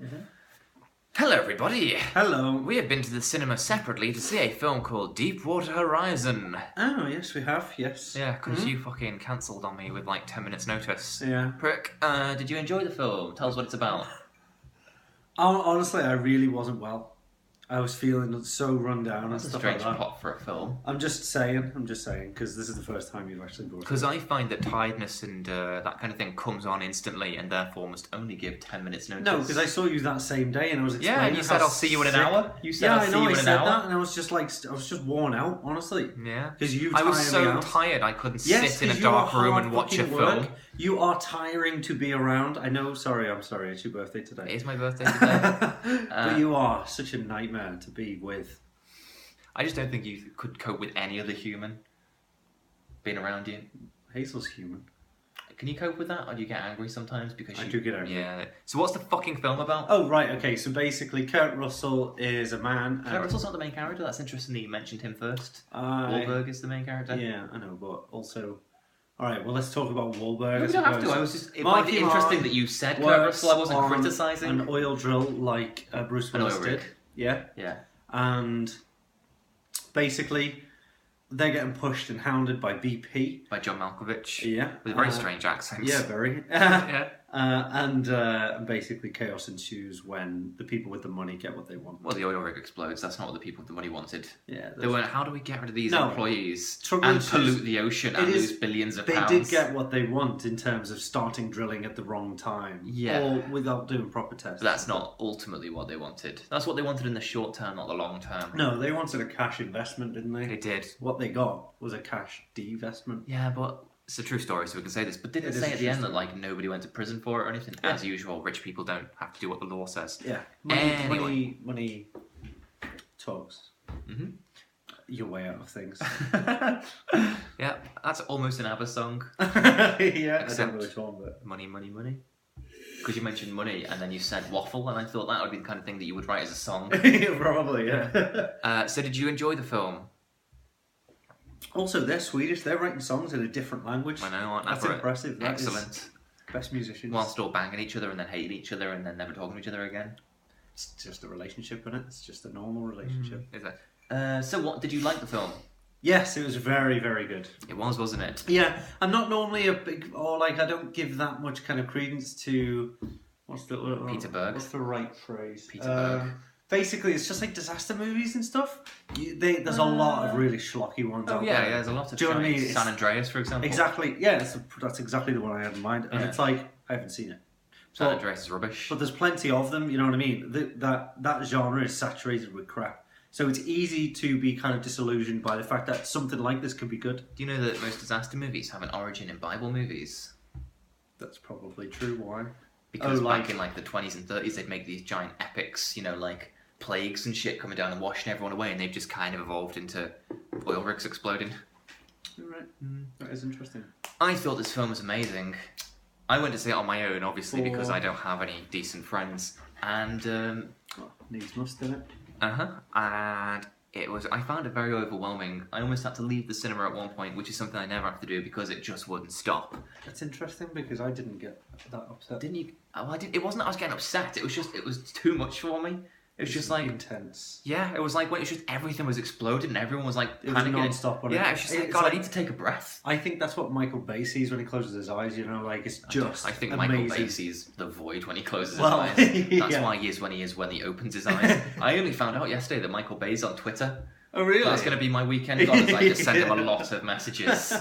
Mm-hmm. Hello, everybody. Hello. We have been to the cinema separately to see a film called Deepwater Horizon. Oh, yes, we have, yes. Yeah, because you fucking cancelled on me with like 10 minutes notice. Yeah. Prick, did you enjoy the film? Tell us what it's about. Honestly, I really wasn't well. I was feeling so run down That's and a stuff like strange that. plot for a film. I'm just saying, because this is the first time you've actually brought it. Because I find that tiredness and that kind of thing comes on instantly and therefore must only give 10 minutes notice. No, because I saw you that same day and I was explaining. Yeah, and you said I'll see you in an hour. You said I'll see you in an hour. I said that, and I was just worn out, honestly. Yeah. Because I was so tired I couldn't sit in a dark room and watch a film. You are tiring to be around. I know, I'm sorry, it's your birthday today. It is my birthday today. But you are such a nightmare to be with. I just don't think you could cope with any other human being around you. Hazel's human. Can you cope with that, or do you get angry sometimes? Because I do get angry. Yeah. So what's the fucking film about? Oh, right, okay. So basically, Kurt Russell is a man. Kurt Russell's not the main character. That's interesting that you mentioned him first. Wahlberg is the main character. Yeah, I know, but also... Alright, well, let's talk about Wahlberg. No, we don't have to. I was just... It might be interesting that you said Kurt Russell. I wasn't criticising. An oil drill like Bruce Willis did. Yeah. Yeah. And... basically, they're getting pushed and hounded by BP. By John Malkovich. Yeah. With a very strange accent. Yeah, very. Yeah. And basically chaos ensues when the people with the money get what they want. Well, the oil rig explodes. That's not what the people with the money wanted. Yeah. They went, how do we get rid of these employees and pollute the ocean and lose billions of pounds? They did get what they want in terms of starting drilling at the wrong time. Yeah. Or without doing proper tests. But that's not ultimately what they wanted. That's what they wanted in the short term, not the long term. No, they wanted a cash investment, didn't they? They did. What they got was a cash divestment. Yeah, but... it's a true story, so we can say this. But didn't it say at the end that like nobody went to prison for it or anything? Yeah. As usual, rich people don't have to do what the law says. Yeah. Money talks. Mm-hmm. Your way out of things. Yeah, that's almost an ABBA song. Yeah, except I don't know which one, but... money. Because you mentioned money and then you said waffle, and I thought that would be the kind of thing that you would write as a song. Probably, yeah. So did you enjoy the film? Also, they're Swedish. They're writing songs in a different language. I know, aren't That's impressive. That excellent. Best musicians. Whilst all banging each other and then hating each other and then never talking to each other again. It's just a relationship, isn't it? It's just a normal relationship. Is it? So what, did you like the film? Yes, it was very, very good. It was, wasn't it? Yeah, I'm not normally I don't give that much kind of credence to... Peter Berg. What's the right phrase? Peter Berg. Basically, it's just like disaster movies and stuff. There's a lot of really schlocky ones out there. Yeah, there's a lot of. Do you know what I mean? San Andreas, for example. Exactly. Yeah, that's exactly the one I had in mind. And it's like, I haven't seen it. San Andreas is rubbish. But there's plenty of them, you know what I mean? That genre is saturated with crap. So it's easy to be kind of disillusioned by the fact that something like this could be good. Do you know that most disaster movies have an origin in Bible movies? That's probably true. Why? Because back in like the 20s and 30s, they'd make these giant epics, like plagues and shit coming down and washing everyone away, and they've just kind of evolved into oil rigs exploding. Right. That is interesting. I thought this film was amazing. I went to see it on my own, obviously, because I don't have any decent friends. And... needs must, didn't it? And I found it very overwhelming. I almost had to leave the cinema at one point, which is something I never have to do because it just wouldn't stop. That's interesting because I didn't get that upset. Didn't you? Oh, I didn't. It wasn't that I was getting upset. It was too much for me. It was just like intense. Yeah, it was like when it's just everything was exploding and everyone was like panicking. Non-stop. Yeah, it's just like God, I need to take a breath. I think that's what Michael Bay sees when he closes his eyes. It's just. I think amazing. Michael Bay sees the void when he closes his eyes. That's why he is when he opens his eyes. I only found out yesterday that Michael Bay's on Twitter. Oh really? That's going to be my weekend goal. I just send him a lot of messages.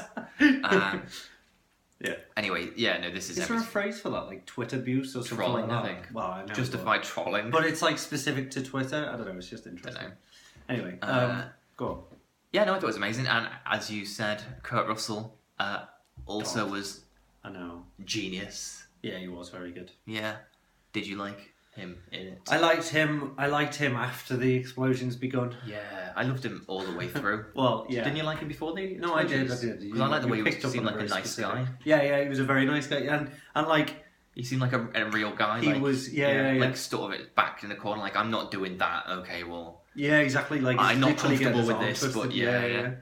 Yeah. Anyway, this is. Is there a phrase for that, like Twitter abuse or something trolling, like that? I think. Well, I know. Justified trolling. But it's like specific to Twitter. I don't know. It's just interesting. Anyway, go on. Yeah, no, I thought it was amazing, and as you said, Kurt Russell also was. I know. Genius. Yeah, he was very good. Yeah. Did you like him in it? I liked him after the explosions begun. Yeah, I loved him all the way through. Well, yeah. Didn't you like him before the No, I did. Because I like the way he seemed like a nice guy. Yeah, he was a very nice guy, and like he seemed like a real guy. He was, yeah. Like sort of it back in the corner. Like I'm not doing that. Okay, well. Yeah, exactly. Like I'm not comfortable with this, twisted. but yeah.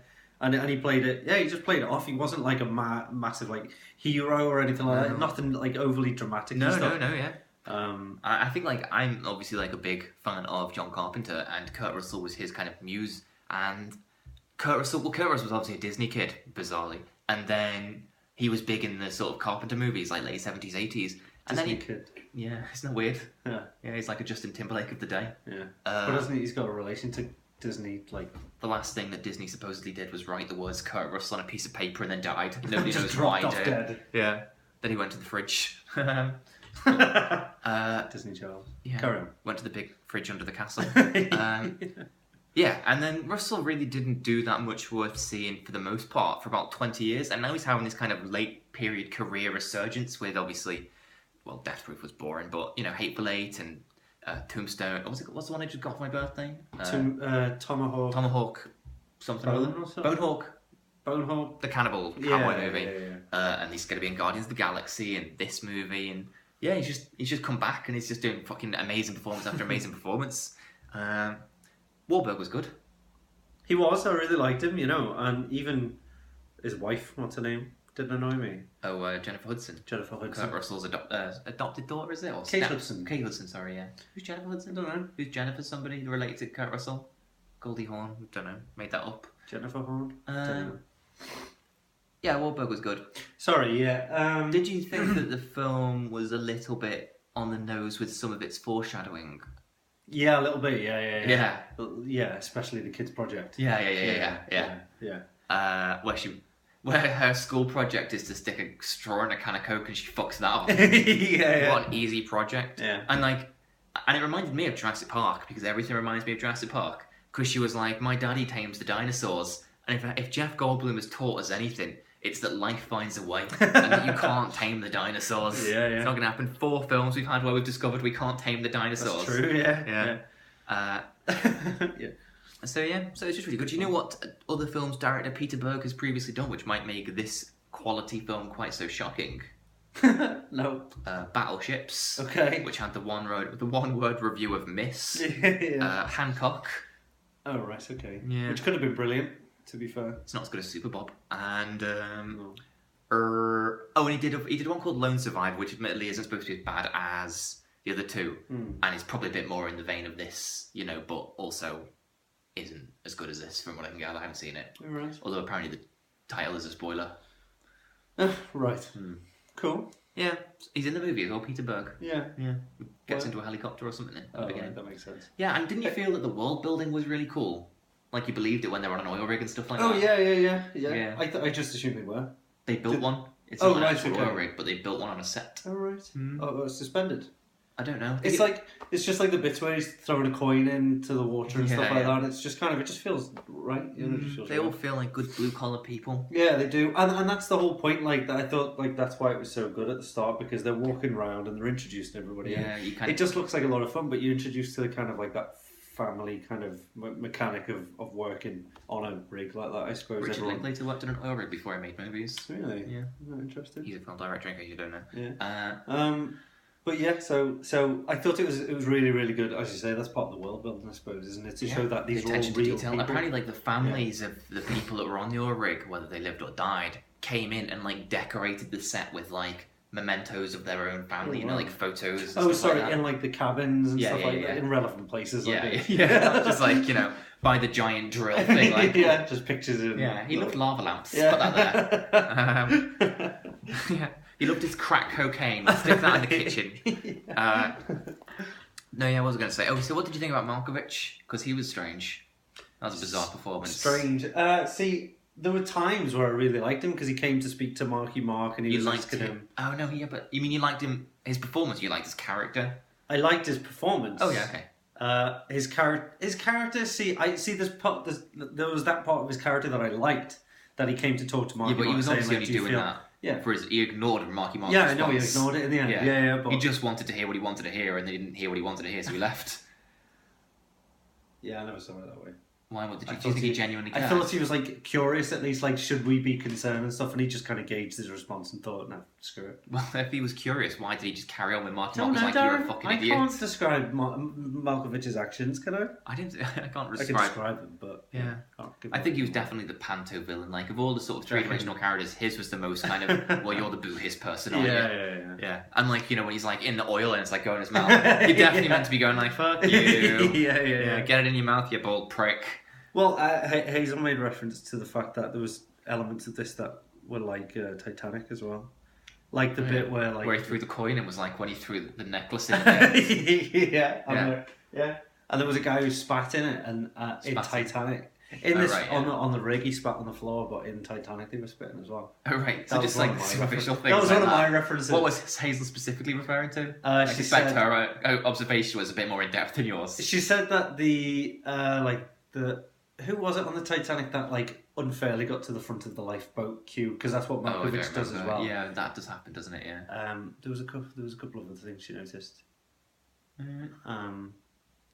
And he played it. Yeah, he just played it off. He wasn't like a massive like hero or anything like that. Nothing like overly dramatic. No. Yeah. I think like I'm obviously like a big fan of John Carpenter, and Kurt Russell was his kind of muse. And Kurt Russell was obviously a Disney kid, bizarrely, and then he was big in the sort of Carpenter movies, like late 70s, 80s. And Disney then kid. Yeah, isn't that weird? Yeah. Yeah, he's like a Justin Timberlake of the day. Yeah. But doesn't he's got a relation to Disney, like... The last thing that Disney supposedly did was write the words Kurt Russell on a piece of paper and then died. Nobody Just knows dropped why off he did. dead. Yeah. Then he went to the fridge. Disney child. Yeah. Carry on. Went to the big fridge under the castle. Yeah, and then Russell really didn't do that much worth seeing for the most part for about 20 years, and now he's having this kind of late period career resurgence with obviously, well, Death Proof was boring, but you know, Hateful Eight and Tombstone. What's the one I just got for my birthday? Tomahawk. Tomahawk, something or Bone other. or something? Bonehawk. The cannibal cowboy movie. Yeah. And he's going to be in Guardians of the Galaxy and this movie, and yeah, he's just come back and he's just doing fucking amazing performance after amazing performance. Wahlberg was good. He was. I really liked him, you know, and even his wife, what's her name, didn't annoy me. Oh, Jennifer Hudson. Jennifer Hudson. Kurt Russell's adopted daughter, is it? Or Kate Hudson. Kate Hudson, sorry, yeah. Who's Jennifer Hudson? I don't know. Who's Jennifer? Somebody related to Kurt Russell? Goldie Hawn? Don't know. Made that up. Jennifer Horn. Don't know. Yeah, Wahlberg was good. Sorry, yeah. Did you think that the film was a little bit on the nose with some of its foreshadowing? Yeah, a little bit. Yeah. Yeah. Yeah, especially the kids' project. Yeah. Where her school project is to stick a straw in a can of Coke and she fucks that up. What an easy project. Yeah. And it reminded me of Jurassic Park because everything reminds me of Jurassic Park. Because she was like, my daddy tames the dinosaurs. And if Jeff Goldblum has taught us anything, it's that life finds a way and that you can't tame the dinosaurs. Yeah. It's not going to happen. 4 films we've had where we've discovered we can't tame the dinosaurs. That's true, yeah. Yeah. So it's just really good. Do you know what other films director Peter Berg has previously done, which might make this quality film quite so shocking? No. Battleships. Okay. Which had the one word review of Miss. Hancock. Oh right, okay. Yeah. Which could have been brilliant, to be fair. It's not as good as Super Bob. And and he did one called Lone Survivor, which admittedly isn't supposed to be as bad as the other two, and is probably a bit more in the vein of this, you know, but also isn't as good as this from what I can gather. I haven't seen it. Right. Although apparently the title is a spoiler. Right. Cool. Yeah, he's in the movie as well, Peter Berg. Yeah. Gets into a helicopter or something at the beginning. Right, that makes sense. Yeah, and didn't you feel that the world building was really cool? Like you believed it when they were on an oil rig and stuff like that? Oh, yeah. I just assumed they were. They built one. It's not an actual okay. oil rig, but they built one on a set. Oh, right. Oh, it was suspended. I don't know. It's just like the bits where he's throwing a coin into the water and stuff like that. It's just kind of, it just feels right. You know, it just feels they all feel like good blue collar people. Yeah, they do, and that's the whole point. Like I thought, like that's why it was so good at the start because they're walking around and they're introducing everybody. Yeah, it just looks like a lot of fun, but you're introduced to the kind of like that family kind of mechanic of working on a rig like that. I suppose. Richard Linklater worked on an oil rig before he made movies. Really? Yeah. Oh, interesting. He's a film director, in case you don't know. Yeah. But yeah, so I thought it was really, really good. As you say, that's part of the world building, I suppose, isn't it? To show that these are all real detail. people. Apparently, like the families of the people that were on the oil rig, whether they lived or died, came in and like decorated the set with like mementos of their own family, you know, like photos. And stuff like that. In like the cabins and stuff like that, in relevant places. Not just like, you know, by the giant drill thing. Like, just pictures of. Yeah, he loved lava lamps. Put that there. Yeah. He loved his crack cocaine. Stick that in the kitchen. No, I was going to say. Oh, so what did you think about Malkovich? Because he was strange. That was a bizarre performance. Strange. See, there were times where I really liked him because he came to speak to Marky Mark and he was asking him. Oh no, yeah, but you mean you liked him? His performance? You liked his character? I liked his performance. Oh yeah, okay. His character. See, there was that part of his character that I liked. That he came to talk to Marky Mark. Yeah, but he was obviously saying, only doing that. Yeah. He ignored Marky Mark's response. I know, he ignored it in the end. Yeah, but he just wanted to hear what he wanted to hear, and they didn't hear what he wanted to hear, so he left. Yeah, I never saw it that way. Why? What did you think he genuinely cared? I thought he was like curious, at least, like should we be concerned and stuff, and he just kind of gauged his response and thought, no, screw it. Well, if he was curious, why did he just carry on with Marky Mark? Was like, you're a fucking idiot. I can't describe Malkovich's actions, can I? I can't describe. I can describe them, but yeah. Can't give I think he was him- definitely the panto villain. Like, of all the sort of three-dimensional characters, his was the most kind of, well, you're the boo-hiss person, aren't you? Yeah. Yeah. And, like, you know, when he's, like, in the oil and it's, like, going in his mouth, you're definitely meant to be going, like, fuck you. Yeah. Get it in your mouth, you bold prick. Well, Hazel made reference to the fact that there was elements of this that were like Titanic as well. Like the bit where like... Where he threw the coin, it was like when he threw the necklace in there. yeah. And there was a guy who spat in it and in Titanic. In this right, on the rig, he spat on the floor, but in Titanic they were spitting as well. Oh right, so That just was one like of my superficial things. That was like one of my references. What was Hazel specifically referring to? She I suspect said, her observation was a bit more in depth than yours. She said that who was it on the Titanic that like unfairly got to the front of the lifeboat queue, because that's what I don't Malkovich does as remember. well. Yeah, that does happen, doesn't it? Yeah. There was a couple of other things she noticed.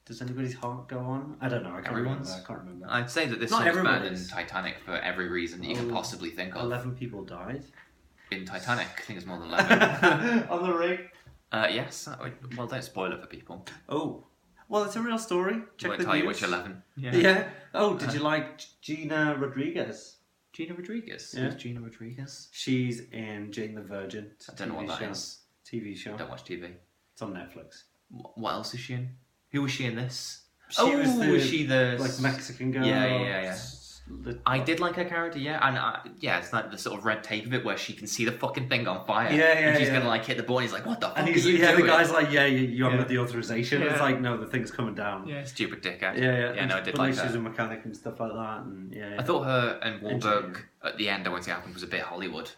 Does anybody's heart go on? I don't know. I can't remember. I'd say that this Not song's better than everybody's. Titanic for every reason that you can possibly think of. 11 people died In Titanic, I think it's more than 11. on the rig. Yes. Well, don't spoil it for people. Oh, well, it's a real story. I Check won't the tell you news. which 11. Yeah. Oh, did you like Gina Rodriguez? Gina Rodriguez. Yeah. Who's Gina Rodriguez? She's in Jane the Virgin. I don't know what that is. TV show. I don't watch TV. It's on Netflix. What else is she in? Who was she in this? She was she the like Mexican girl? Yeah. I did like her character, yeah, and it's like the sort of red tape of it where she can see the fucking thing on fire. And she's gonna like hit the ball. And he's like, "What the fuck And are you the doing?" guy's like, you haven't had the authorization. Yeah. It's like, no, the thing's coming down. Yeah, stupid dickhead. Yeah. No, I did but like she's her. a mechanic and stuff like that. And I thought her and Wahlberg Engineer. at the end, I won't say happened, was a bit Hollywood,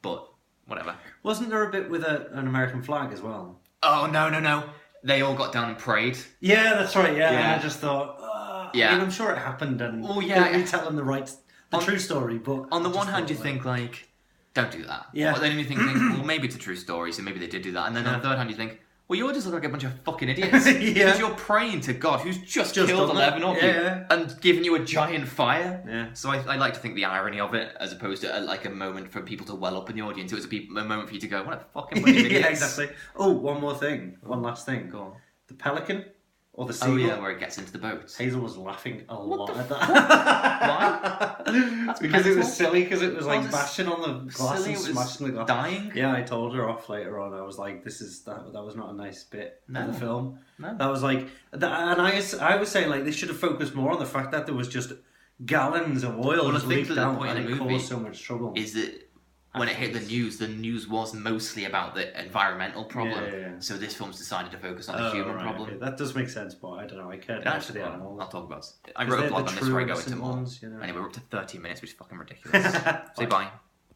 but whatever. Wasn't there a bit with an American flag as well? Oh no! They all got down and prayed. Yeah, that's right. Yeah, Yeah. and I just thought, I mean, I'm sure it happened, and they're telling the true story. But on the I just one hand, thought, you think like, don't do that. Yeah. But then you think, well, maybe it's a true story, so maybe they did do that. And then on the third hand, you think, well, you all just look like a bunch of fucking idiots. Because you're praying to God, who's just killed done 11 of you, Yeah. and given you a giant fire. Yeah. So I like to think the irony of it, as opposed to like a moment for people to well up in the audience. It was a moment for you to go, what a fucking bunch of idiots. Yeah, exactly. Oh, one last thing. Go on. The pelican or the seagull. Oh yeah, where it gets into the boat. Hazel was laughing a lot the at that. Why? That's because it mental. was silly, because it was like it's bashing on the glass silly, and it was smashing the glass. dying. Yeah, I told her off later on. I was like, that was not a nice bit of the film. No. That was like, and I was saying like they should have focused more on the fact that there was just gallons of oil Well, I just think leaked that the out point and in the it movie caused so much trouble. Is that when it hit the news was mostly about the environmental problem. Yeah. So this film's decided to focus on the human problem. Okay. That does make sense, but I don't know. I cared It more for actually, the animals. I'll talk about it. I 'Cause wrote a they're blog the on this where I go true into more. ones, you know. Anyway, we're up to 13 minutes, which is fucking ridiculous. Say bye.